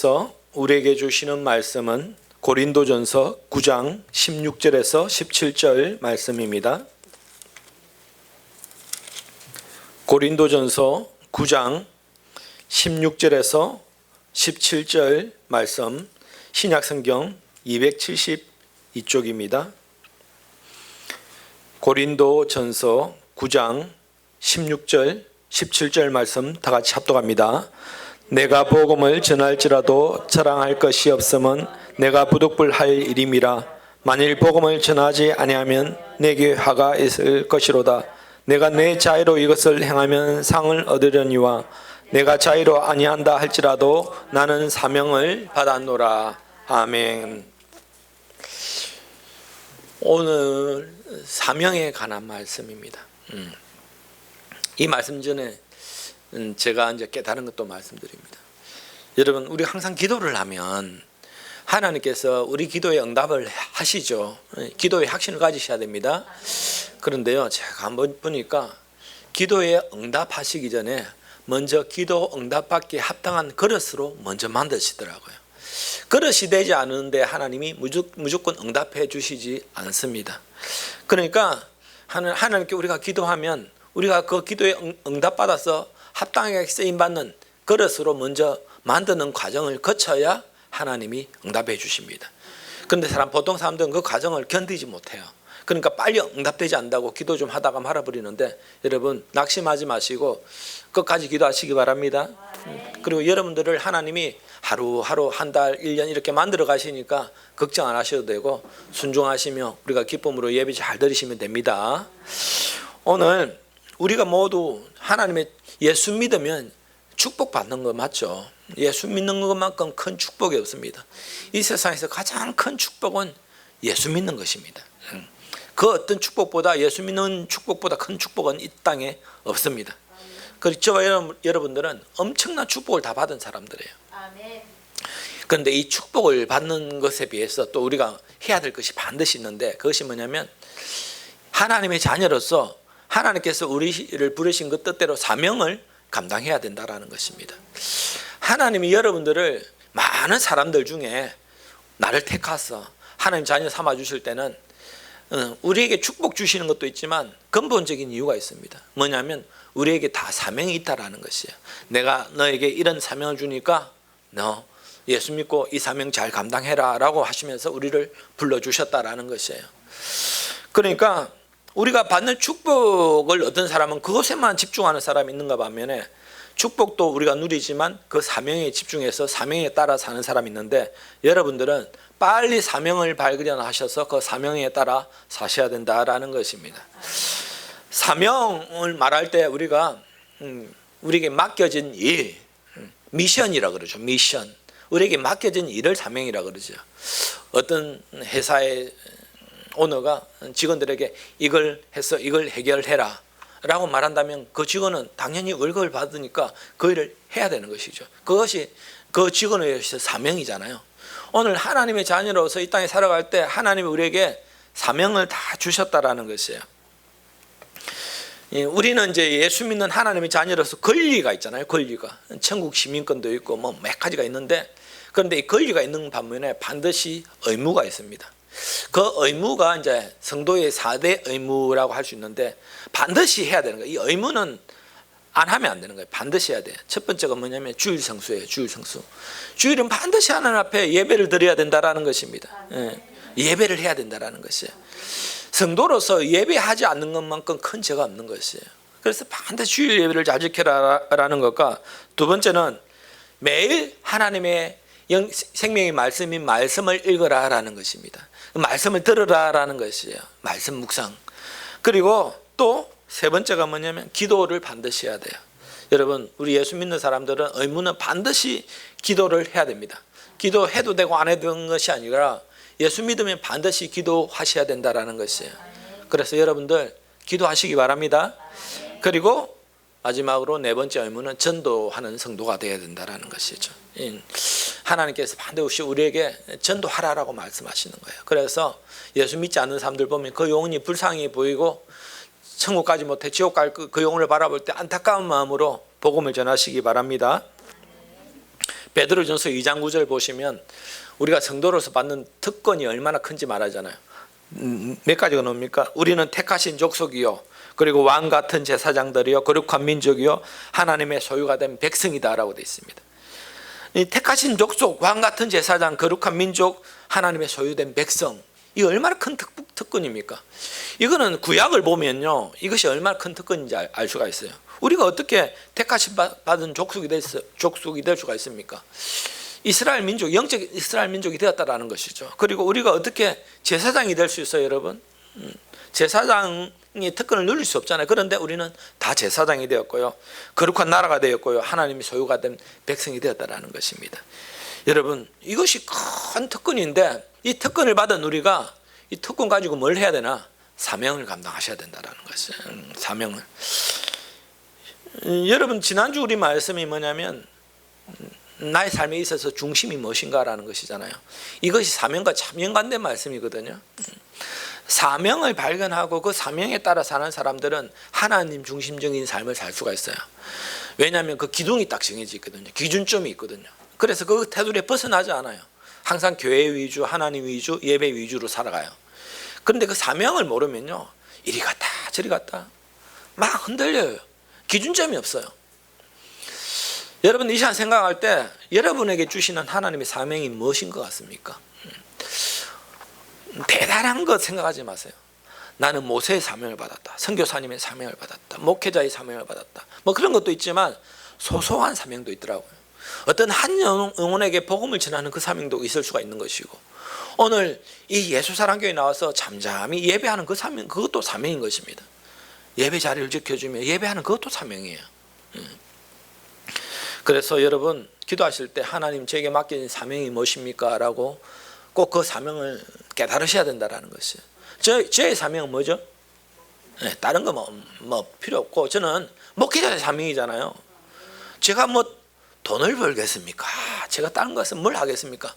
그래서 우리에게 주시는 말씀은 고린도전서 9장 16절에서 17절 말씀입니다. 고린도전서 9장 16절에서 17절 말씀, 신약성경 272쪽입니다. 고린도전서 9장 16절 17절 말씀 다 같이 합독합니다. 내가 복음을 전할지라도 자랑할 것이 없으면 내가 부득불할 일임이라. 만일 복음을 전하지 아니하면 내게 화가 있을 것이로다. 내가 내 자유로 이것을 행하면 상을 얻으려니와 내가 자유로 아니한다 할지라도 나는 사명을 받았노라. 아멘. 오늘 사명에 관한 말씀입니다. 이 말씀 전에 제가 이제 깨달은 것도 말씀드립니다. 여러분, 우리 항상 기도를 하면 하나님께서 우리 기도에 응답을 하시죠. 기도에 확신을 가지셔야 됩니다. 그런데요, 제가 한번 보니까 기도에 응답하시기 전에 먼저 기도 응답받기에 합당한 그릇으로 먼저 만드시더라고요. 그릇이 되지 않은데 하나님이 무조건 응답해 주시지 않습니다. 그러니까 하나님께 우리가 기도하면 우리가 그 기도에 응답받아서 합당하게 쓰임받는 그릇으로 먼저 만드는 과정을 거쳐야 하나님이 응답해 주십니다. 그런데 보통 사람들은 그 과정을 견디지 못해요. 그러니까 빨리 응답되지 않는다고 기도 좀 하다가 말아버리는데, 여러분 낙심하지 마시고 끝까지 기도하시기 바랍니다. 그리고 여러분들을 하나님이 하루하루 한 달, 1년 이렇게 만들어 가시니까 걱정 안 하셔도 되고 순종하시며 우리가 기쁨으로 예배 잘 드리시면 됩니다. 오늘 우리가 모두 하나님의 예수 믿으면 축복받는 거 맞죠? 예수 믿는 것만큼 큰 축복이 없습니다. 이 세상에서 가장 큰 축복은 예수 믿는 것입니다. 그 어떤 축복보다, 예수 믿는 축복보다 큰 축복은 이 땅에 없습니다. 그리고 저와 여러분들은 엄청난 축복을 다 받은 사람들이에요. 그런데 이 축복을 받는 것에 비해서 또 우리가 해야 될 것이 반드시 있는데, 그것이 뭐냐면 하나님의 자녀로서 하나님께서 우리를 부르신 그 뜻대로 사명을 감당해야 된다는 것입니다. 하나님이 여러분들을 많은 사람들 중에 나를 택하서 하나님 자녀 삼아 주실 때는 우리에게 축복 주시는 것도 있지만 근본적인 이유가 있습니다. 뭐냐면 우리에게 다 사명이 있다라는 것이에요. 내가 너에게 이런 사명을 주니까 너 예수 믿고 이 사명 잘 감당해라 라고 하시면서 우리를 불러주셨다라는 것이에요. 그러니까 우리가 받는 축복을 얻은 사람은 그것에만 집중하는 사람이 있는가 반면에, 축복도 우리가 누리지만 그 사명에 집중해서 사명에 따라 사는 사람이 있는데, 여러분들은 빨리 사명을 발견하셔서 그 사명에 따라 사셔야 된다라는 것입니다. 사명을 말할 때 우리가 우리에게 맡겨진 일, 미션이라고 그러죠. 미션. 우리에게 맡겨진 일을 사명이라고 그러죠. 어떤 회사의 오너가 직원들에게 이걸 해서 이걸 해결해라 라고 말한다면 그 직원은 당연히 월급을 받으니까 그 일을 해야 되는 것이죠. 그것이 그 직원의 사명이잖아요. 오늘 하나님의 자녀로서 이 땅에 살아갈 때 하나님이 우리에게 사명을 다 주셨다라는 것이에요. 우리는 이제 예수 믿는 하나님의 자녀로서 권리가 있잖아요. 권리가 천국 시민권도 있고 뭐 몇 가지가 있는데, 그런데 이 권리가 있는 반면에 반드시 의무가 있습니다. 그 의무가 이제 성도의 4대 의무라고 할 수 있는데 반드시 해야 되는 거예요. 이 의무는 안 하면 안 되는 거예요. 반드시 해야 돼요. 첫 번째가 뭐냐면 주일 성수예요. 주일 성수. 주일은 반드시 하나님 앞에 예배를 드려야 된다라는 것입니다. 예배를 해야 된다라는 것이에요. 성도로서 예배하지 않는 것만큼 큰 죄가 없는 것이에요. 그래서 반드시 주일 예배를 잘 지켜라라는 것과, 두 번째는 매일 하나님의 생명의 말씀인 말씀을 읽어라라는 것입니다. 말씀을 들으라라는 것이에요. 말씀 묵상. 그리고 또 세 번째가 뭐냐면 기도를 반드시 해야 돼요. 여러분, 우리 예수 믿는 사람들은 의무는 반드시 기도를 해야 됩니다. 기도해도 되고 안 해도 되는 것이 아니라 예수 믿으면 반드시 기도하셔야 된다라는 것이에요. 그래서 여러분들 기도하시기 바랍니다. 그리고 마지막으로 네 번째 의무는 전도하는 성도가 되어야 된다라는 것이죠. 하나님께서 반드시 우리에게 전도하라라고 말씀하시는 거예요. 그래서 예수 믿지 않는 사람들 보면 그 영혼이 불쌍히 보이고 천국 가지 못해 지옥 갈 그 영혼을 바라볼 때 안타까운 마음으로 복음을 전하시기 바랍니다. 베드로전서 2장 9절 보시면 우리가 성도로서 받는 특권이 얼마나 큰지 말하잖아요. 몇 가지가 나옵니까? 우리는 택하신 족속이요, 그리고 왕 같은 제사장들이요, 거룩한 민족이요, 하나님의 소유가 된 백성이다라고 되어 있습니다. 이 택하신 족속, 왕 같은 제사장, 거룩한 민족, 하나님의 소유된 백성, 이 얼마나 큰 특권입니까? 이거는 구약을 보면요, 이것이 얼마나 큰 특권인지 알 수가 있어요. 우리가 어떻게 택하신 받은 족속이 될 수가 있습니까? 이스라엘 민족, 영적 이스라엘 민족이 되었다라는 것이죠. 그리고 우리가 어떻게 제사장이 될 수 있어요, 여러분? 제사장이 특권을 누릴 수 없잖아요. 그런데 우리는 다 제사장이 되었고요, 거룩한 나라가 되었고요, 하나님이 소유가 된 백성이 되었다라는 것입니다. 여러분, 이것이 큰 특권인데 이 특권을 받은 우리가 이 특권 가지고 뭘 해야 되나? 사명을 감당하셔야 된다는 것이죠. 사명을. 여러분, 지난주 우리 말씀이 뭐냐면 나의 삶에 있어서 중심이 무엇인가라는 것이잖아요. 이것이 사명과 참 연관된 말씀이거든요. 사명을 발견하고 그 사명에 따라 사는 사람들은 하나님 중심적인 삶을 살 수가 있어요. 왜냐하면 그 기둥이 딱 정해져 있거든요. 기준점이 있거든요. 그래서 그 테두리에 벗어나지 않아요. 항상 교회 위주, 하나님 위주, 예배 위주로 살아가요. 그런데 그 사명을 모르면요, 이리 갔다 저리 갔다 막 흔들려요. 기준점이 없어요. 여러분, 이 시간 생각할 때 여러분에게 주시는 하나님의 사명이 무엇인 것 같습니까? 대단한 것 생각하지 마세요. 나는 모세의 사명을 받았다, 선교사님의 사명을 받았다, 목회자의 사명을 받았다, 뭐 그런 것도 있지만 소소한 사명도 있더라고요. 어떤 한 영혼에게 복음을 전하는 그 사명도 있을 수가 있는 것이고, 오늘 이 예수사랑교회에 나와서 잠잠히 예배하는 그 사명, 그것도 사명인 것입니다. 예배 자리를 지켜주며 예배하는 그것도 사명이에요. 그래서 여러분, 기도하실 때 하나님 제게 맡겨진 사명이 무엇입니까? 라고 꼭 그 사명을 깨달으셔야 된다는 것이에요. 저의 사명은 뭐죠? 네, 다른 거 뭐 필요 없고, 저는 목회자의 사명이잖아요. 제가 뭐 돈을 벌겠습니까? 제가 다른 것은 뭘 하겠습니까?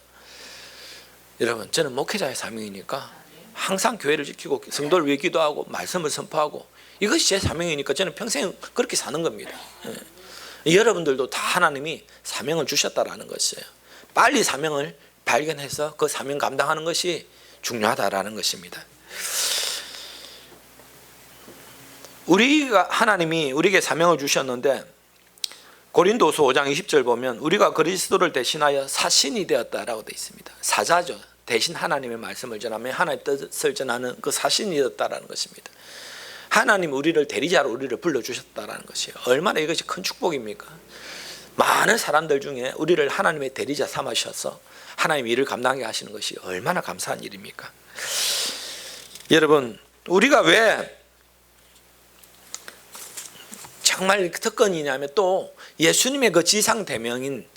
여러분, 저는 목회자의 사명이니까 항상 교회를 지키고 성도를 위해 기도하고 말씀을 선포하고, 이것이 제 사명이니까 저는 평생 그렇게 사는 겁니다. 여러분들도 다 하나님이 사명을 주셨다라는 것이에요. 빨리 사명을 발견해서 그 사명 감당하는 것이 중요하다라는 것입니다. 하나님이 우리에게 사명을 주셨는데, 고린도서 5장 20절 보면 우리가 그리스도를 대신하여 사신이 되었다라고 되어 있습니다. 사자죠. 대신 하나님의 말씀을 전하며 하나님의 뜻을 전하는 그 사신이 되었다라는 것입니다. 하나님 우리를 대리자로 우리를 불러주셨다라는 것이에요. 얼마나 이것이 큰 축복입니까? 많은 사람들 중에 우리를 하나님의 대리자 삼으셔서 하나님 일을 감당하게 하시는 것이 얼마나 감사한 일입니까? 여러분, 우리가 왜 정말 특권이냐면 또 예수님의 그 지상대명인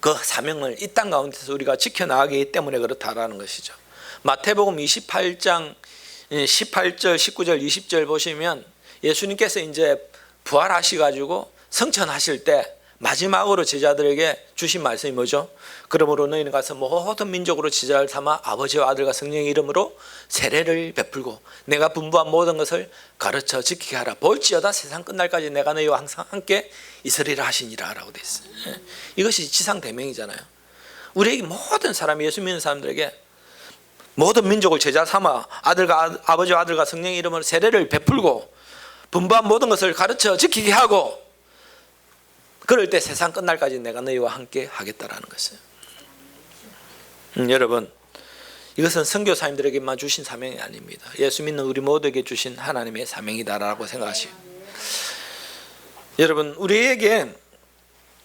그 사명을 이 땅 가운데서 우리가 지켜나가기 때문에 그렇다라는 것이죠. 마태복음 28장 18절, 19절, 20절 보시면 예수님께서 이제 부활하셔가지고 성천하실 때 마지막으로 제자들에게 주신 말씀이 뭐죠? 그러므로 너희는 가서 모든 민족으로 제자를 삼아 아버지와 아들과 성령의 이름으로 세례를 베풀고 내가 분부한 모든 것을 가르쳐 지키게 하라. 볼지어다 세상 끝날까지 내가 너희와 항상 함께 있으리라 하시니라 라고 되어 있어요. 이것이 지상대명이잖아요. 우리에게 모든 사람이, 예수 믿는 사람들에게 모든 민족을 제자 삼아 아버지와 아들과 성령의 이름으로 세례를 베풀고 분부한 모든 것을 가르쳐 지키게 하고, 그럴 때 세상 끝날까지 내가 너희와 함께 하겠다라는 것이에요. 여러분, 이것은 선교사님들에게만 주신 사명이 아닙니다. 예수 믿는 우리 모두에게 주신 하나님의 사명이다라고 생각하시고, 여러분, 우리에게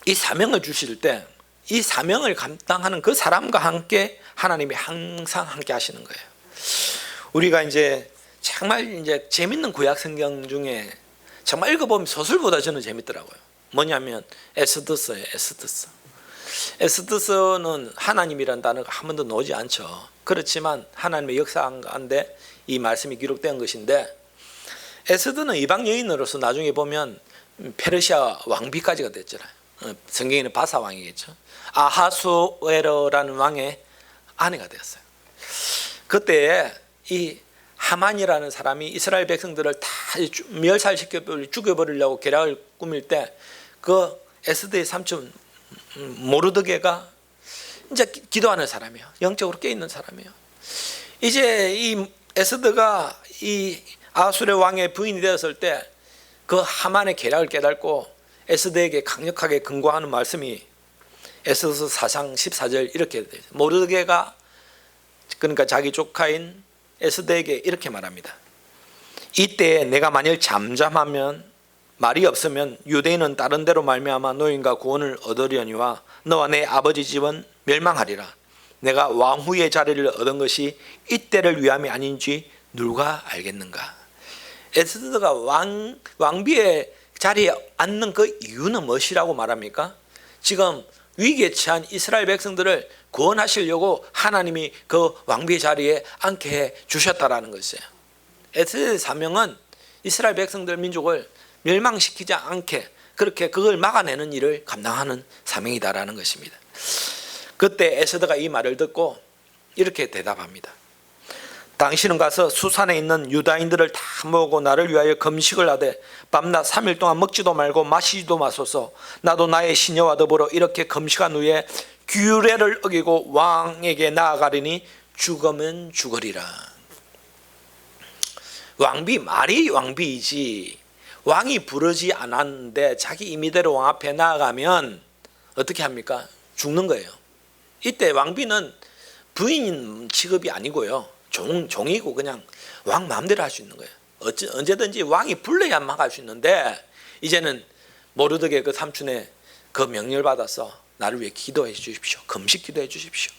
이 사명을 주실 때 이 사명을 감당하는 그 사람과 함께 하나님이 항상 함께 하시는 거예요. 우리가 이제 정말 이제 재밌는 구약 성경 중에 정말 읽어보면 소설보다 저는 재밌더라고요. 뭐냐면 에스더서예요. 에스더서는 하나님이라는 단어가 한 번도 나오지 않죠. 그렇지만 하나님의 역사 가운데 이 말씀이 기록된 것인데, 에스더는 이방 여인으로서 나중에 보면 페르시아 왕비까지가 됐잖아요. 성경에는 바사 왕이겠죠. 아하수에로라는 왕의 아내가 되었어요. 그때 이 하만이라는 사람이 이스라엘 백성들을 다 멸살시켜 죽여버리려고 계략을 꾸밀 때 그 에스더의 삼촌 모르드게가 이제 기도하는 사람이에요. 영적으로 깨 있는 사람이에요. 이제 이 에스더가 이 아수르 왕의 부인이 되었을 때 그 하만의 계략을 깨닫고 에스더에게 강력하게 근거하는 말씀이 에스더서 4장 14절 이렇게 돼요. 모르드게가 그러니까 자기 조카인 에스더에게 이렇게 말합니다. 이때 내가 만일 잠잠하면 말이 없으면 유대인은 다른 데로 말미암아 노인과 구원을 얻으려니와 너와 내 아버지 집은 멸망하리라. 내가 왕후의 자리를 얻은 것이 이때를 위함이 아닌지 누가 알겠는가. 에스더가 왕비의 자리에 앉는 그 이유는 무엇이라고 말합니까? 지금 위기에 처한 이스라엘 백성들을 구원하시려고 하나님이 그 왕비의 자리에 앉게 해 주셨다라는 것이에요. 에스더의 사명은 이스라엘 백성들 민족을 멸망시키지 않게 그렇게 그걸 막아내는 일을 감당하는 사명이다라는 것입니다. 그때 에스더가 이 말을 듣고 이렇게 대답합니다. 당신은 가서 수산에 있는 유다인들을 다 모으고 나를 위하여 금식을 하되 밤낮 3일 동안 먹지도 말고 마시지도 마소서. 나도 나의 시녀와 더불어 이렇게 금식한 후에 규례를 어기고 왕에게 나아가리니 죽으면 죽으리라. 왕비 말이 왕비이지 왕이 부르지 않았는데 자기 임의대로 왕 앞에 나아가면 어떻게 합니까? 죽는 거예요. 이때 왕비는 부인 취급이 아니고요. 종이고 그냥 왕 마음대로 할 수 있는 거예요. 언제든지 왕이 불러야만 할 수 있는데 이제는 모르드게 그 삼촌의 그 명령을 받아서 나를 위해 기도해 주십시오. 금식 기도해 주십시오.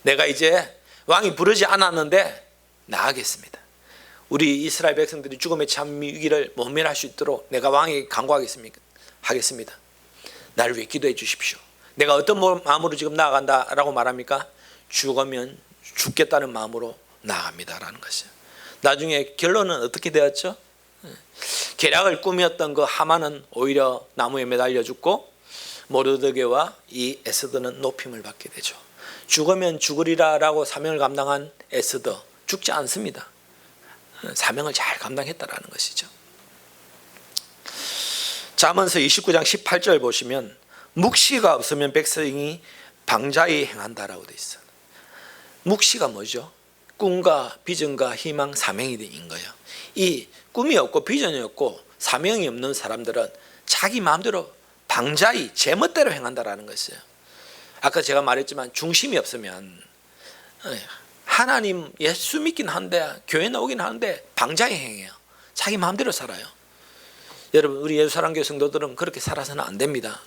내가 이제 왕이 부르지 않았는데 나가겠습니다. 우리 이스라엘 백성들이 죽음의 참 위기를 모면할 수 있도록 내가 왕에게 간구하겠습니다. 나를 위해 기도해 주십시오. 내가 어떤 마음으로 지금 나아간다라고 말합니까? 죽으면 죽겠다는 마음으로 나아갑니다라는 것이에요. 나중에 결론은 어떻게 되었죠? 계략을 꾸몄던 그 하만은 오히려 나무에 매달려 죽고 모르드게와 이 에스더는 높임을 받게 되죠. 죽으면 죽으리라라고 사명을 감당한 에스더 죽지 않습니다. 사명을 잘 감당했다라는 것이죠. 잠언서 29장 18절 보시면 묵시가 없으면 백성이 방자히 행한다라고 되어 있어요. 묵시가 뭐죠? 꿈과 비전과 희망, 사명이 인 거예요. 이 꿈이 없고 비전이 없고 사명이 없는 사람들은 자기 마음대로 방자히 제멋대로 행한다라는 것이에요. 아까 제가 말했지만 중심이 없으면 하나님 예수 믿긴 한데 교회 나오긴 하는데 방자히 행해요. 자기 마음대로 살아요. 여러분 우리 예수사랑교회 성도들은 그렇게 살아서는 안 됩니다.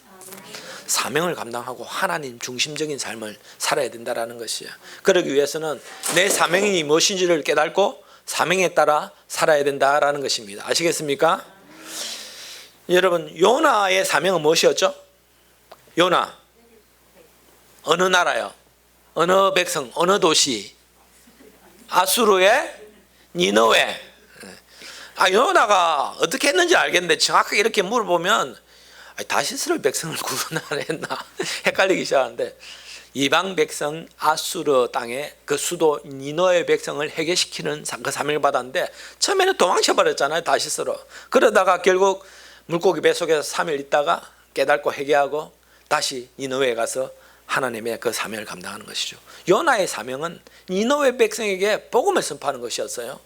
사명을 감당하고 하나님 중심적인 삶을 살아야 된다는 것이에요. 그러기 위해서는 내 사명이 무엇인지를 깨닫고 사명에 따라 살아야 된다는 것입니다. 아시겠습니까? 여러분 요나의 사명은 무엇이었죠? 요나 어느 나라요? 어느 백성? 어느 도시? 아수르의 니느웨. 요나가 어떻게 했는지 알겠는데 정확하게 이렇게 물어보면 다시스를 백성을 구원하려 했나 헷갈리기 시작하는데 이방 백성 아수르 땅에 그 수도 니느웨 백성을 해결시키는 그 사명을 받았는데 처음에는 도망쳐 버렸잖아요. 다시스로. 그러다가 결국 물고기 뱃속에서 3일 있다가 깨닫고 회개하고 다시 니느웨에 가서 하나님의 그 사명을 감당하는 것이죠. 요나의 사명은 니느웨 백성에게 복음을 선포하는 것이었어요.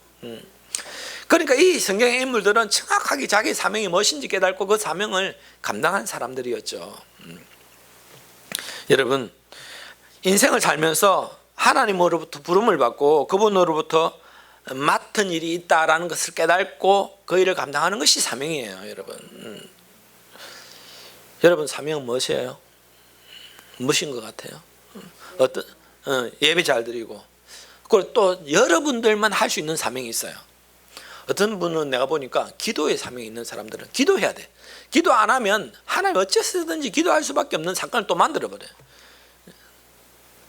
그러니까 이 성경의 인물들은 정확하게 자기 사명이 무엇인지 깨닫고 그 사명을 감당한 사람들이었죠. 여러분 인생을 살면서 하나님으로부터 부름을 받고 그분으로부터 맡은 일이 있다라는 것을 깨닫고 그 일을 감당하는 것이 사명이에요. 여러분 사명은 무엇이에요? 무엇인 것 같아요? 어떤 예배 잘 드리고 그리고 또 여러분들만 할 수 있는 사명이 있어요. 어떤 분은 내가 보니까 기도의 사명이 있는 사람들은 기도해야 돼. 기도 안 하면 하나님 어째서든지 기도할 수밖에 없는 사건을 또 만들어버려요.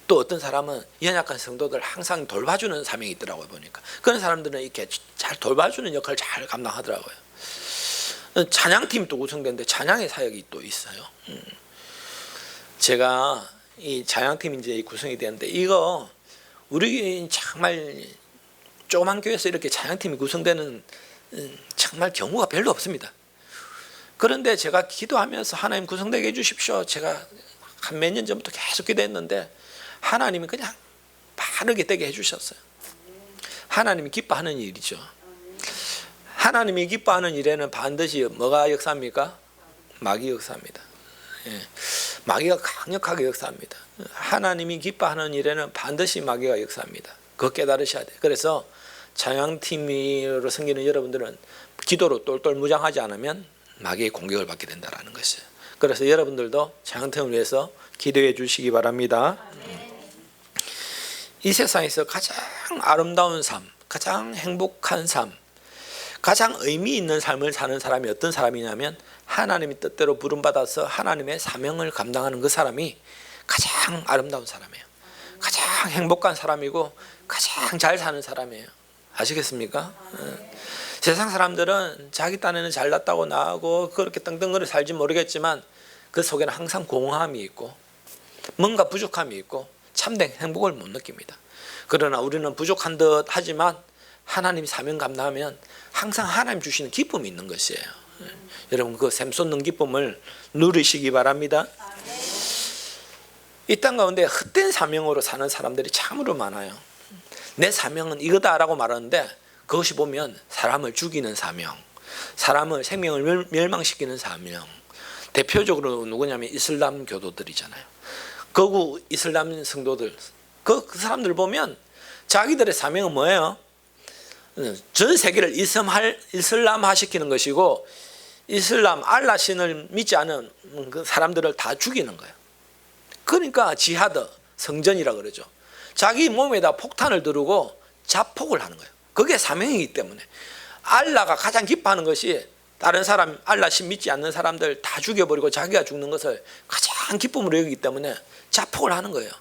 또 어떤 사람은 연약한 성도들 항상 돌봐주는 사명이 있더라고요. 보니까 그런 사람들은 이렇게 잘 돌봐주는 역할을 잘 감당하더라고요. 찬양팀이 또 구성되는데 찬양의 사역이 또 있어요. 제가 이 찬양팀이 이제 구성이 되는데 이거 우리 정말 조그만 교회에서 이렇게 찬양팀이 구성되는 정말 경우가 별로 없습니다. 그런데 제가 기도하면서 하나님 구성되게 해주십시오. 제가 한 몇 년 전부터 계속 기도했는데 하나님이 그냥 바르게 되게 해주셨어요. 하나님이 기뻐하는 일이죠. 하나님이 기뻐하는 일에는 반드시 뭐가 역사합니까? 마귀 역사합니다. 예. 마귀가 강력하게 역사합니다. 하나님이 기뻐하는 일에는 반드시 마귀가 역사합니다. 그거 깨달으셔야 돼요. 그래서 찬양팀으로 섬기는 여러분들은 기도로 똘똘 무장하지 않으면 마귀의 공격을 받게 된다는 것이에요. 그래서 여러분들도 찬양팀을 위해서 기도해 주시기 바랍니다. 이 세상에서 가장 아름다운 삶, 가장 행복한 삶, 가장 의미 있는 삶을 사는 사람이 어떤 사람이냐면 하나님의 뜻대로 부름받아서 하나님의 사명을 감당하는 그 사람이 가장 아름다운 사람이에요. 가장 행복한 사람이고 가장 잘 사는 사람이에요. 아시겠습니까? 세상 사람들은 자기 딴에는 잘났다고 나하고 그렇게 떵떵거려 살지 모르겠지만 그 속에는 항상 공허함이 있고 뭔가 부족함이 있고 참된 행복을 못 느낍니다. 그러나 우리는 부족한 듯 하지만 하나님 사명 감당하면 항상 하나님 주시는 기쁨이 있는 것이에요. 여러분 그 샘솟는 기쁨을 누리시기 바랍니다. 이 땅 가운데 헛된 사명으로 사는 사람들이 참으로 많아요. 내 사명은 이거다라고 말하는데 그것이 보면 사람을 죽이는 사명, 사람을 생명을 멸망시키는 사명. 대표적으로 누구냐면 이슬람 교도들이잖아요. 거구 이슬람 성도들 그 사람들 보면 자기들의 사명은 뭐예요? 전 세계를 이슬람화 시키는 것이고 이슬람 알라 신을 믿지 않은 그 사람들을 다 죽이는 거예요. 그러니까 지하드 성전이라 그러죠. 자기 몸에다 폭탄을 두르고 자폭을 하는 거예요. 그게 사명이기 때문에 알라가 가장 기뻐하는 것이 다른 사람 알라 신 믿지 않는 사람들 다 죽여버리고 자기가 죽는 것을 가장 기쁨으로 여기기 때문에 자폭을 하는 거예요.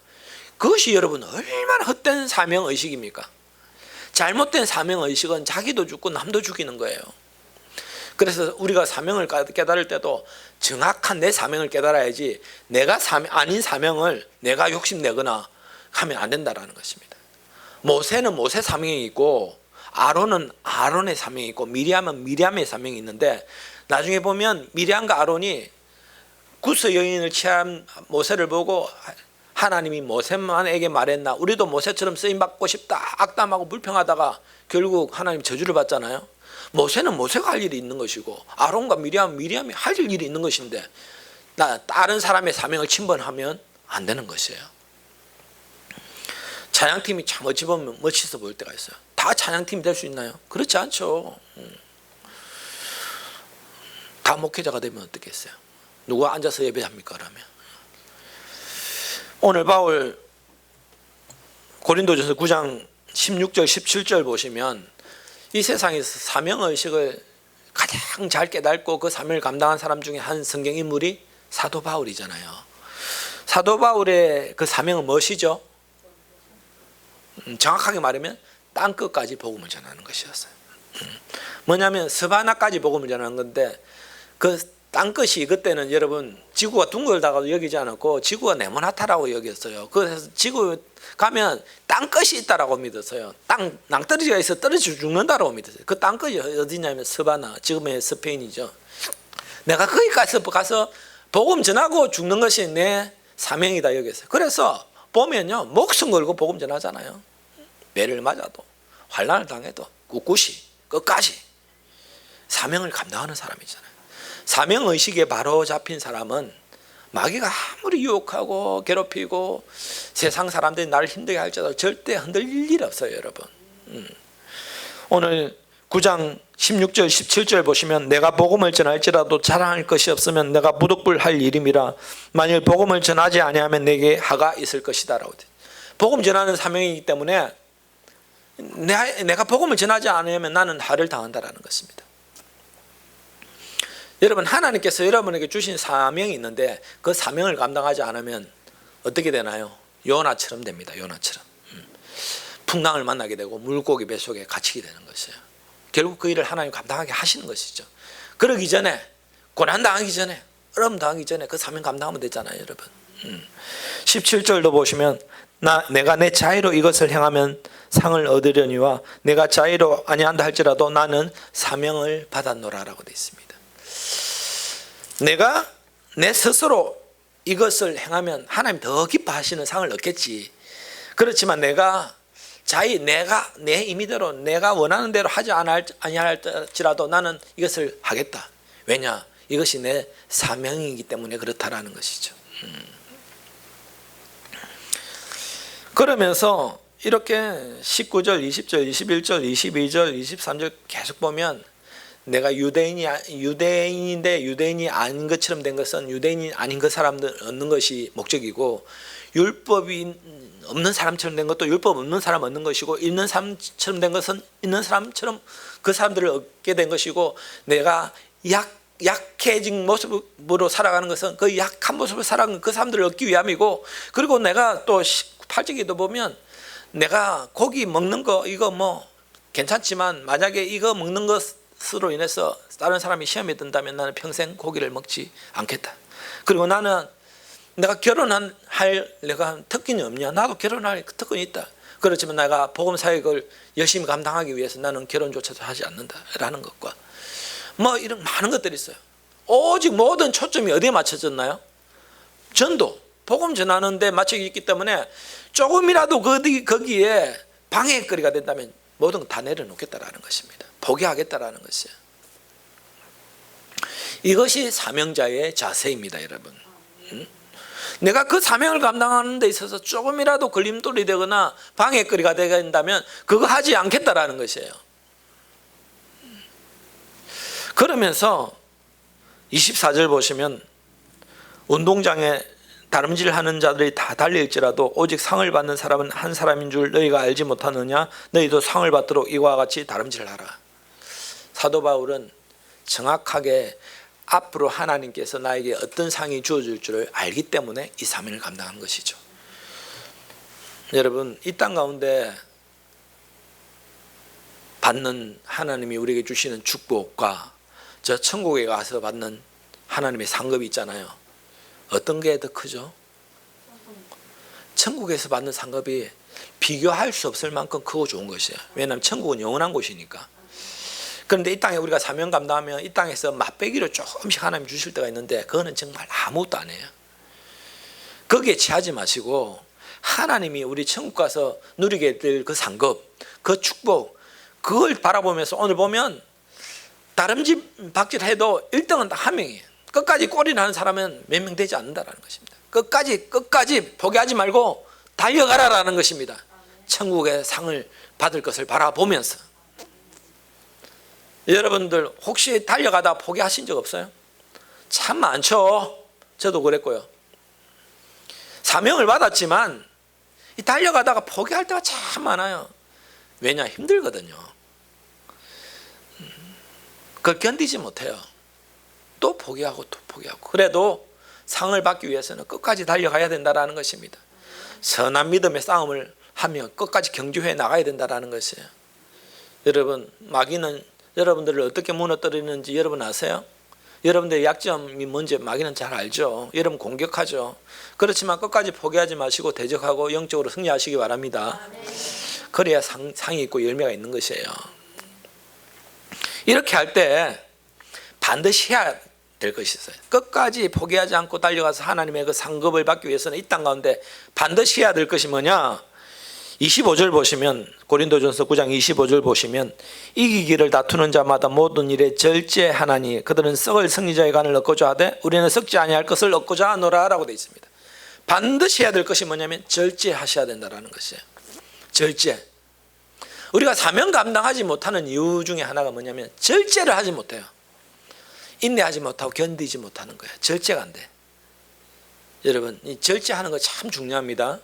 그것이 여러분 얼마나 헛된 사명의식입니까? 잘못된 사명의식은 자기도 죽고 남도 죽이는 거예요. 그래서 우리가 사명을 깨달을 때도 정확한 내 사명을 깨달아야지 내가 아닌 사명을 내가 욕심내거나 하면 안 된다는 것입니다. 모세는 모세 사명이 있고 아론은 아론의 사명이 있고 미리암은 미리암의 사명이 있는데 나중에 보면 미리암과 아론이 구스 여인을 취한 모세를 보고 하나님이 모세만에게 말했나 우리도 모세처럼 쓰임받고 싶다 악담하고 불평하다가 결국 하나님 저주를 받잖아요. 모세는 모세가 할 일이 있는 것이고 아론과 미리암이 할 일이 있는 것인데 다른 사람의 사명을 침범하면 안 되는 것이에요. 찬양팀이 참 어찌 보면 멋있어 보일 때가 있어요. 다 찬양팀이 될 수 있나요? 그렇지 않죠. 다 목회자가 되면 어떻겠어요? 누가 앉아서 예배합니까? 그러면 오늘 바울 고린도전서 9장 16절 17절 보시면 이 세상에서 사명의식을 가장 잘 깨닫고 그 사명을 감당한 사람 중에 한 성경인물이 사도 바울이잖아요. 사도 바울의 그 사명은 무엇이죠? 정확하게 말하면 땅끝까지 복음을 전하는 것이었어요. 뭐냐면 스바나까지 복음을 전하는 건데 그 땅끝이 그때는 여러분 지구가 둥글다가도 여기지 않았고 지구가 네모나다라고 여겼어요. 그래서 지구 가면 땅끝이 있다라고 믿었어요. 낭떠러지가 있어 떨어져 죽는다라고 믿었어요. 그 땅끝이 어디냐면 스바나, 지금의 스페인이죠. 내가 거기까지 가서 복음 전하고 죽는 것이 내 사명이다 여겼어요. 그래서 보면요 목숨 걸고 복음 전하잖아요. 매를 맞아도 환난을 당해도 꿋꿋이 끝까지 사명을 감당하는 사람이잖아요. 사명의식에 바로 잡힌 사람은 마귀가 아무리 유혹하고 괴롭히고 세상 사람들이 나를 힘들게 할지라도 절대 흔들릴 일 없어요. 여러분 오늘 9장 16절 17절 보시면 내가 복음을 전할지라도 자랑할 것이 없으면 내가 무득불할 일임이라 만일 복음을 전하지 아니하면 내게 하가 있을 것이다 라고. 복음 전하는 사명이기 때문에 내가 복음을 전하지 않으면 나는 하를 당한다라는 것입니다. 여러분 하나님께서 여러분에게 주신 사명이 있는데 그 사명을 감당하지 않으면 어떻게 되나요? 요나처럼 됩니다. 요나처럼 풍랑을 만나게 되고 물고기 뱃속에 갇히게 되는 것이에요. 결국 그 일을 하나님 감당하게 하시는 것이죠. 그러기 전에 고난 당하기 전에 어려움 당하기 전에 그 사명 감당하면 되잖아요. 여러분 17절도 보시면 내가 내 자의로 이것을 행하면 상을 얻으려니와 내가 자의로 아니한다 할지라도 나는 사명을 받았노라 라고 되어 있습니다. 내가 내 스스로 이것을 행하면 하나님 더 기뻐하시는 상을 얻겠지. 그렇지만 내가 내 임의대로 내가 원하는 대로 하지 아니할지라도 나는 이것을 하겠다. 왜냐? 이것이 내 사명이기 때문에 그렇다라는 것이죠. 그러면서 이렇게 19절, 20절, 21절, 22절, 23절 계속 보면 내가 유대인인데 유대인이 아닌 것처럼 된 것은 유대인이 아닌 그 사람들 얻는 것이 목적이고, 율법이 없는 사람처럼 된 것도 율법 없는 사람 얻는 것이고, 있는 사람처럼 된 것은 있는 사람처럼 그 사람들을 얻게 된 것이고, 내가 약해진 모습으로 살아가는 것은 그 약한 모습으로 살아가는 그 사람들을 얻기 위함이고, 그리고 내가 또 8절에도 보면 내가 고기 먹는 거 이거 뭐 괜찮지만 만약에 이거 먹는 것으로 인해서 다른 사람이 시험에 든다면 나는 평생 고기를 먹지 않겠다. 그리고 나는 내가 결혼할 내가 특권이 없냐? 나도 결혼할 특권이 있다. 그렇지만 내가 복음 사역을 열심히 감당하기 위해서 나는 결혼조차도 하지 않는다라는 것과 뭐 이런 많은 것들이 있어요. 오직 모든 초점이 어디에 맞춰졌나요? 전도, 복음 전하는 데 맞춰 있기 때문에 조금이라도 거기에 방해거리가 된다면 모든 거 다 내려놓겠다라는 것입니다. 포기하겠다라는 것이에요. 이것이 사명자의 자세입니다, 여러분. 내가 그 사명을 감당하는 데 있어서 조금이라도 걸림돌이 되거나 방해거리가 된다면 그거 하지 않겠다라는 것이에요. 그러면서 24절 보시면 운동장에 다름질하는 자들이 다 달릴지라도 오직 상을 받는 사람은 한 사람인 줄 너희가 알지 못하느냐? 너희도 상을 받도록 이와 같이 다름질하라. 사도 바울은 정확하게 앞으로 하나님께서 나에게 어떤 상이 주어질 줄을 알기 때문에 이 사명을 감당하는 것이죠. 여러분, 이 땅 가운데 받는 하나님이 우리에게 주시는 축복과 저 천국에 가서 받는 하나님의 상급이 있잖아요. 어떤 게 더 크죠? 천국에서 받는 상급이 비교할 수 없을 만큼 크고 좋은 것이에요. 왜냐하면 천국은 영원한 곳이니까. 그런데 이 땅에 우리가 사명 감당하면 이 땅에서 맛배기로 조금씩 하나님 주실 때가 있는데 그거는 정말 아무것도 아니에요. 거기에 취하지 마시고 하나님이 우리 천국 가서 누리게 될 그 상급, 그 축복, 그걸 바라보면서 오늘 보면 다름질 박질해도 1등은 한 명이에요. 끝까지 꼴이 나는 사람은 몇 명 되지 않는다는 것입니다. 끝까지 포기하지 말고 달려가라라는 것입니다. 천국의 상을 받을 것을 바라보면서. 여러분들 혹시 달려가다 포기하신 적 없어요? 참 많죠. 저도 그랬고요. 사명을 받았지만 이 달려가다가 포기할 때가 참 많아요. 왜냐? 힘들거든요. 그걸 견디지 못해요. 또 포기하고 또 포기하고. 그래도 상을 받기 위해서는 끝까지 달려가야 된다는 것입니다. 선한 믿음의 싸움을 하며 끝까지 경주해 나가야 된다는 것이에요. 여러분, 마귀는 여러분들을 어떻게 무너뜨리는지 여러분 아세요? 여러분들의 약점이 뭔지 마귀는 잘 알죠. 여러분 공격하죠. 그렇지만 끝까지 포기하지 마시고 대적하고 영적으로 승리하시기 바랍니다. 그래야 상이 있고 열매가 있는 것이에요. 이렇게 할 때 반드시 해야 될 것이 있어요. 끝까지 포기하지 않고 달려가서 하나님의 그 상급을 받기 위해서는 이 땅 가운데 반드시 해야 될 것이 뭐냐? 25절 보시면, 고린도전서 9장 25절 보시면 이기기를 다투는 자마다 모든 일에 절제하나니 그들은 썩을 승리자의 간을 얻고자 하되 우리는 썩지 아니할 것을 얻고자 하노라 라고 되어 있습니다. 반드시 해야 될 것이 뭐냐면 절제하셔야 된다는 것이에요. 절제. 우리가 사명 감당하지 못하는 이유 중에 하나가 뭐냐면 절제를 하지 못해요. 인내하지 못하고 견디지 못하는 거예요. 절제가 안 돼. 여러분, 이 절제하는 거 참 중요합니다.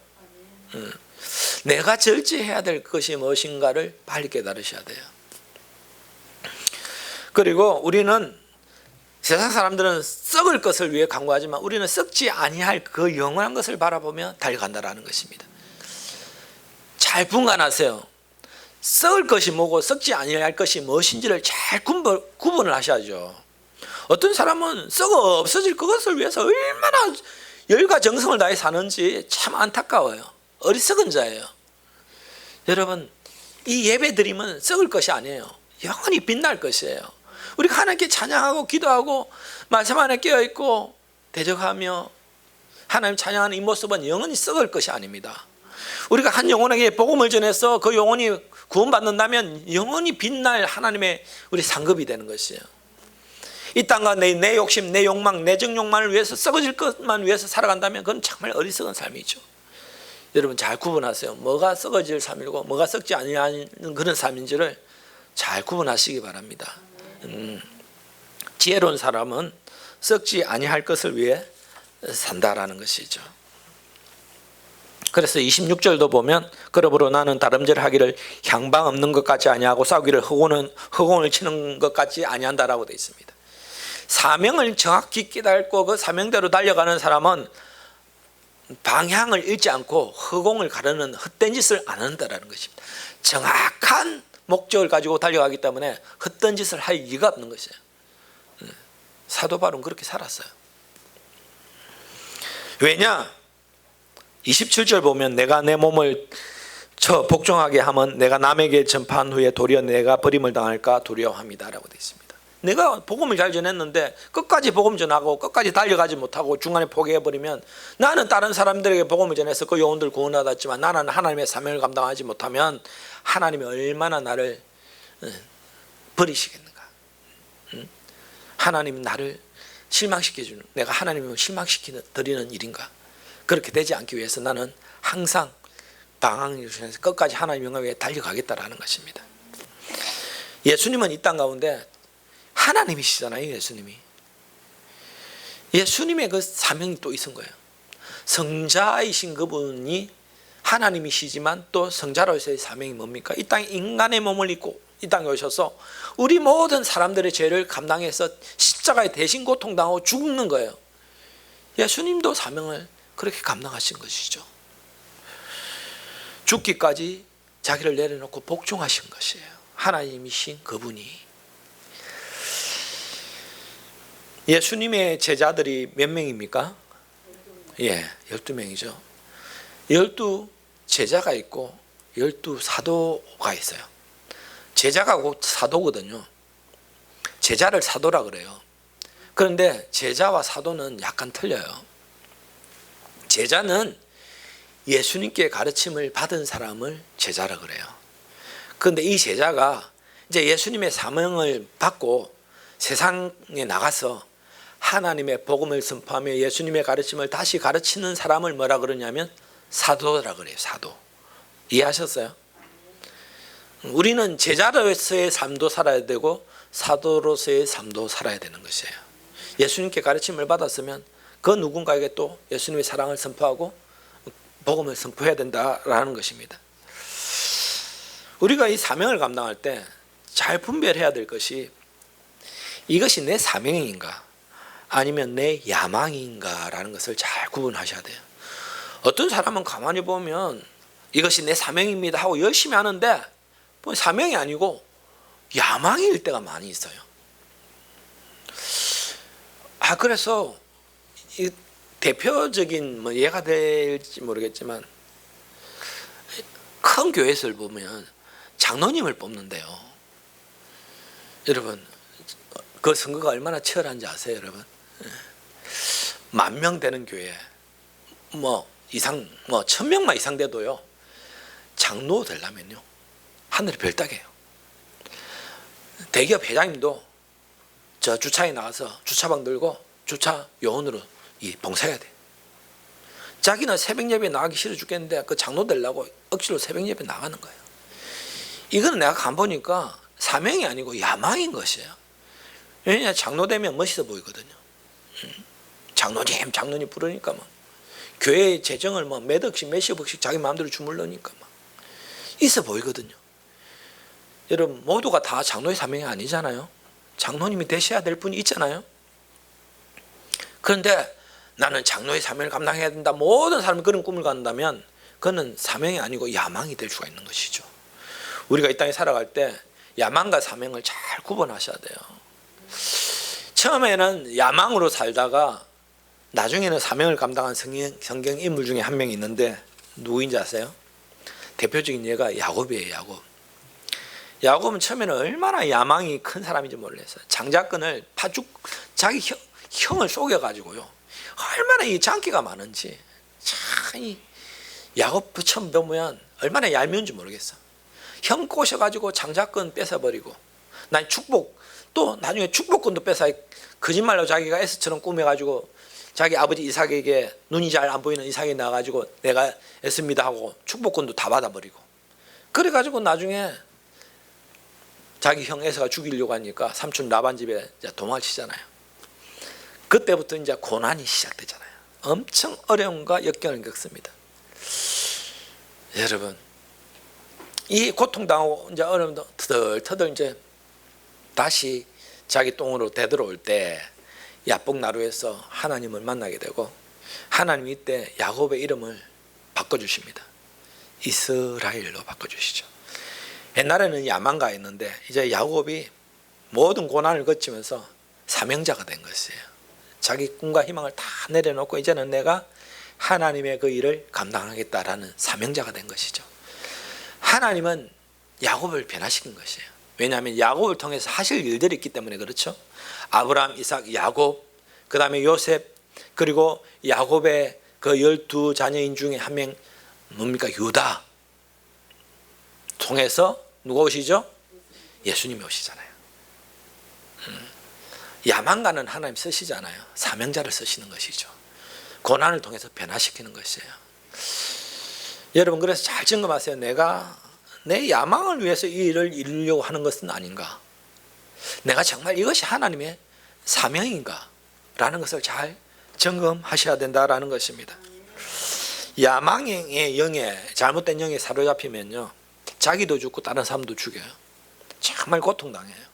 내가 절제해야 될 것이 무엇인가를 빨리 깨달으셔야 돼요. 그리고 우리는 세상 사람들은 썩을 것을 위해 간구하지만 우리는 썩지 아니할 그 영원한 것을 바라보며 달려간다라는 것입니다. 잘 분간하세요. 썩을 것이 뭐고 썩지 아니할 것이 무엇인지를 잘 구분을 하셔야죠. 어떤 사람은 썩어 없어질 그것을 위해서 얼마나 열과 정성을 다해 사는지 참 안타까워요. 어리석은 자예요. 여러분, 이 예배 드림은 썩을 것이 아니에요. 영원히 빛날 것이에요. 우리가 하나님께 찬양하고 기도하고 말씀 안에 깨어있고 대적하며 하나님 찬양하는 이 모습은 영원히 썩을 것이 아닙니다. 우리가 한 영혼에게 복음을 전해서 그 영혼이 구원받는다면 영원히 빛날 하나님의 우리 상급이 되는 것이에요. 이 땅과 내 욕심, 내 욕망, 내적 욕망을 위해서 썩어질 것만 위해서 살아간다면 그건 정말 어리석은 삶이죠. 여러분 잘 구분하세요. 뭐가 썩어질 삶이고 뭐가 썩지 아니하는 그런 삶인지를 잘 구분하시기 바랍니다. 지혜로운 사람은 썩지 아니할 것을 위해 산다라는 것이죠. 그래서 26절도 보면 그러므로 나는 다름질하기를 향방 없는 것 같지 아니하고 싸우기를 허공을 치는 것 같지 아니한다라고 되어 있습니다. 사명을 정확히 깨닫고 그 사명대로 달려가는 사람은 방향을 잃지 않고 허공을 가르는 헛된 짓을 안 한다는 것입니다. 정확한 목적을 가지고 달려가기 때문에 헛된 짓을 할 이유가 없는 것이에요. 사도 바울은 그렇게 살았어요. 왜냐? 27절 보면 내가 내 몸을 복종하게 하면 내가 남에게 전파한 후에 도리어 내가 버림을 당할까 두려워합니다 라고 되어 있습니다. 내가 복음을 잘 전했는데 끝까지 복음 전하고 끝까지 달려가지 못하고 중간에 포기해버리면 나는 다른 사람들에게 복음을 전해서 그 영혼들 구원받았지만 나는 하나님의 사명을 감당하지 못하면 하나님이 얼마나 나를 버리시겠는가. 하나님이 나를 실망시켜주는, 내가 하나님을 실망시키는 일인가. 그렇게 되지 않기 위해서 나는 항상 방황을 주셔서 끝까지 하나님 영광 위에 달려가겠다라는 것입니다. 예수님은 이 땅 가운데 하나님이시잖아요. 예수님의 그 사명이 또 있은 거예요. 성자이신 그분이 하나님이시지만 또 성자로서의 사명이 뭡니까? 이 땅에 인간의 몸을 입고 이 땅에 오셔서 우리 모든 사람들의 죄를 감당해서 십자가에 대신 고통당하고 죽는 거예요. 예수님도 사명을 그렇게 감당하신 것이죠. 죽기까지 자기를 내려놓고 복종하신 것이에요. 하나님이신 그분이. 예수님의 제자들이 몇 명입니까? 12명이죠. 12 제자가 있고 12 사도가 있어요. 제자가 곧 사도거든요. 제자를 사도라 그래요. 그런데 제자와 사도는 약간 틀려요. 제자는 예수님께 가르침을 받은 사람을 제자라 그래요. 그런데 이 제자가 이제 예수님의 사명을 받고 세상에 나가서 하나님의 복음을 선포하며 예수님의 가르침을 다시 가르치는 사람을 뭐라 그러냐면 사도라 그래요. 사도. 이해하셨어요? 우리는 제자로서의 삶도 살아야 되고 사도로서의 삶도 살아야 되는 것이에요. 예수님께 가르침을 받았으면 그 누군가에게 또 예수님의 사랑을 선포하고 복음을 선포해야 된다라는 것입니다. 우리가 이 사명을 감당할 때 잘 분별해야 될 것이 이것이 내 사명인가 아니면 내 야망인가라는 것을 잘 구분하셔야 돼요. 어떤 사람은 가만히 보면 이것이 내 사명입니다 하고 열심히 하는데 사명이 아니고 야망일 때가 많이 있어요. 그래서 이 대표적인 예가 될지 모르겠지만 큰 교회에서 보면 장로님을 뽑는데요. 여러분 그 선거가 얼마나 치열한지 아세요, 여러분? 10,000명 되는 교회, 1,000명만 이상 돼도요, 장로 되려면요, 하늘이 별 따게요. 대기업 회장님도 저 주차에 나가서 주차방 들고 주차 요원으로 봉사해야 돼. 자기는 새벽 예배 나가기 싫어 죽겠는데 그 장로 되려고 억지로 새벽 예배 나가는 거예요. 이거는 내가 간 보니까 사명이 아니고 야망인 것이에요. 왜냐, 장로 되면 멋있어 보이거든요. 장로님 부르니까 교회 재정을 몇 억씩 몇십억씩 자기 마음대로 주물러니까 있어 보이거든요. 여러분 모두가 다 장로의 사명이 아니잖아요. 장로님이 되셔야 될 분이 있잖아요. 그런데 나는 장로의 사명을 감당해야 된다, 모든 사람이 그런 꿈을 갖는다면 그거는 사명이 아니고 야망이 될 수가 있는 것이죠. 우리가 이 땅에 살아갈 때 야망과 사명을 잘 구분하셔야 돼요. 처음에는 야망으로 살다가 나중에는 사명을 감당한 성경 인물 중에 한 명이 있는데 누구인지 아세요? 대표적인 예가 야곱이에요. 야곱은 처음에는 얼마나 야망이 큰 사람인지 몰랐어요. 장자권을 자기 형을 속여가지고요, 얼마나 이 장기가 많은지. 참 이 야곱 처음 보면 얼마나 얄미운지 모르겠어. 형 꼬셔가지고 장자권 뺏어버리고, 난 축복, 또 나중에 축복권도 뺏어. 거짓말로 자기가 에스처럼 꾸며가지고 자기 아버지 이삭에게, 눈이 잘 안 보이는 이삭이 나가지고 내가 애씁니다 하고 축복권도 다 받아버리고, 그래가지고 나중에 자기 형 에서가 죽이려고 하니까 삼촌 라반 집에 도망을 치잖아요. 그때부터 이제 고난이 시작되잖아요. 엄청 어려움과 역경을 겪습니다. 여러분, 이 고통당하고 이제 어려움도 터덜터덜 이제 다시 자기 똥으로 되돌아올 때 야복나루에서 하나님을 만나게 되고, 하나님이 이때 야곱의 이름을 바꿔주십니다. 이스라엘로 바꿔주시죠. 옛날에는 야망가였는데 이제 야곱이 모든 고난을 거치면서 사명자가 된 것이에요. 자기 꿈과 희망을 다 내려놓고 이제는 내가 하나님의 그 일을 감당하겠다라는 사명자가 된 것이죠. 하나님은 야곱을 변화시킨 것이에요. 왜냐하면 야곱을 통해서 하실 일들이 있기 때문에 그렇죠. 아브라함, 이삭, 야곱, 그 다음에 요셉, 그리고 야곱의 그 12자녀인 중에 한 명 뭡니까? 유다 통해서 누가 오시죠? 예수님이 오시잖아요. 야망가는 하나님 쓰시잖아요. 사명자를 쓰시는 것이죠. 고난을 통해서 변화시키는 것이에요. 여러분, 그래서 잘 점검하세요. 내가 내 야망을 위해서 이 일을 이루려고 하는 것은 아닌가? 내가 정말 이것이 하나님의 사명인가? 라는 것을 잘 점검하셔야 된다라는 것입니다. 야망의 영에, 잘못된 영에 사로잡히면요, 자기도 죽고 다른 사람도 죽여요. 정말 고통당해요.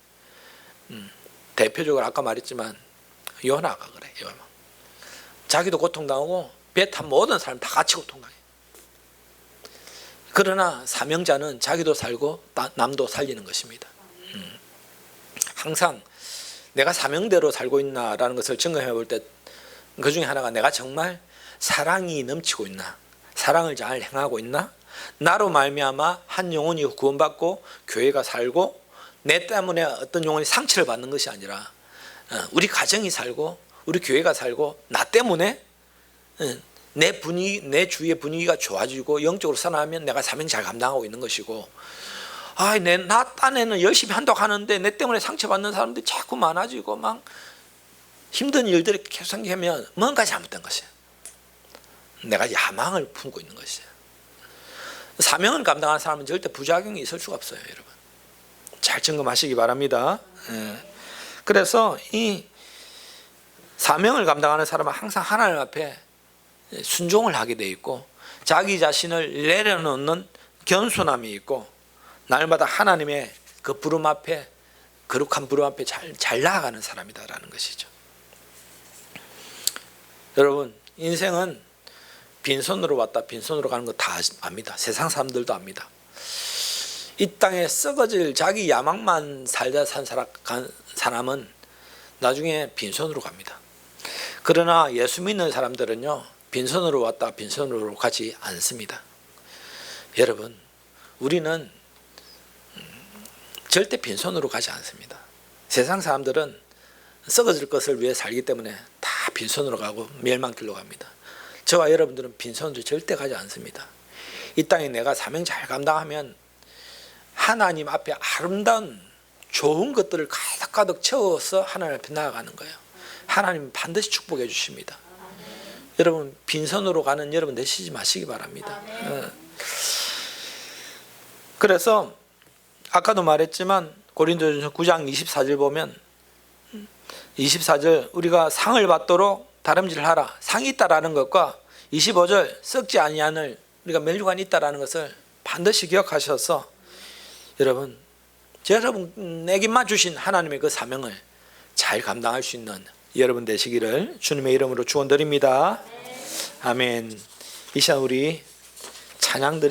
대표적으로 아까 말했지만 요나가 그래. 요나. 자기도 고통당하고 배 탄 모든 사람 다 같이 고통당해요. 그러나 사명자는 자기도 살고 남도 살리는 것입니다. 항상 내가 사명대로 살고 있나라는 것을 점검해 볼 때 그 중에 하나가 내가 정말 사랑이 넘치고 있나, 사랑을 잘 행하고 있나, 나로 말미암아 한 영혼이 구원받고 교회가 살고 내 때문에 어떤 영혼이 상처를 받는 것이 아니라 우리 가정이 살고 우리 교회가 살고 나 때문에 내 분위기, 내 주위의 분위기가 좋아지고 영적으로 살아나면 내가 사명 잘 감당하고 있는 것이고, 나 딴에는 열심히 한다고 하는데 내 때문에 상처받는 사람들이 자꾸 많아지고 막 힘든 일들이 계속 생기면 뭔가 잘못된 것이에요. 내가 야망을 품고 있는 것이에요. 사명을 감당하는 사람은 절대 부작용이 있을 수가 없어요. 여러분, 잘 점검하시기 바랍니다. 그래서 이 사명을 감당하는 사람은 항상 하나님 앞에 순종을 하게 돼 있고, 자기 자신을 내려놓는 겸손함이 있고, 날마다 하나님의 그 부름 앞에, 거룩한 부름 앞에 잘 나아가는 사람이다라는 것이죠. 여러분, 인생은 빈손으로 왔다 빈손으로 가는 거 다 압니다. 세상 사람들도 압니다. 이 땅에 썩어질 자기 야망만 살다 산 사람은 나중에 빈손으로 갑니다. 그러나 예수 믿는 사람들은요, 빈손으로 왔다 빈손으로 가지 않습니다. 여러분, 우리는 절대 빈손으로 가지 않습니다. 세상 사람들은 썩어질 것을 위해 살기 때문에 다 빈손으로 가고 멸망길로 갑니다. 저와 여러분들은 빈손으로 절대 가지 않습니다. 이 땅에 내가 사명 잘 감당하면 하나님 앞에 아름다운 좋은 것들을 가득가득 채워서 하나님 앞에 나아가는 거예요. 하나님 반드시 축복해 주십니다. 여러분, 빈손으로 가는 여러분 되시지 마시기 바랍니다. 그래서 아까도 말했지만 고린도전서 9장 24절 보면 24절 우리가 상을 받도록 다름질을 하라, 상이 있다라는 것과 25절 썩지 아니하는 우리가 멸류관이 있다라는 것을 반드시 기억하셔서 여러분에게만 주신 하나님의 그 사명을 잘 감당할 수 있는 여러분 되시기를 주님의 이름으로 축원드립니다. 아멘. 이 시간 우리 찬양 드립니다.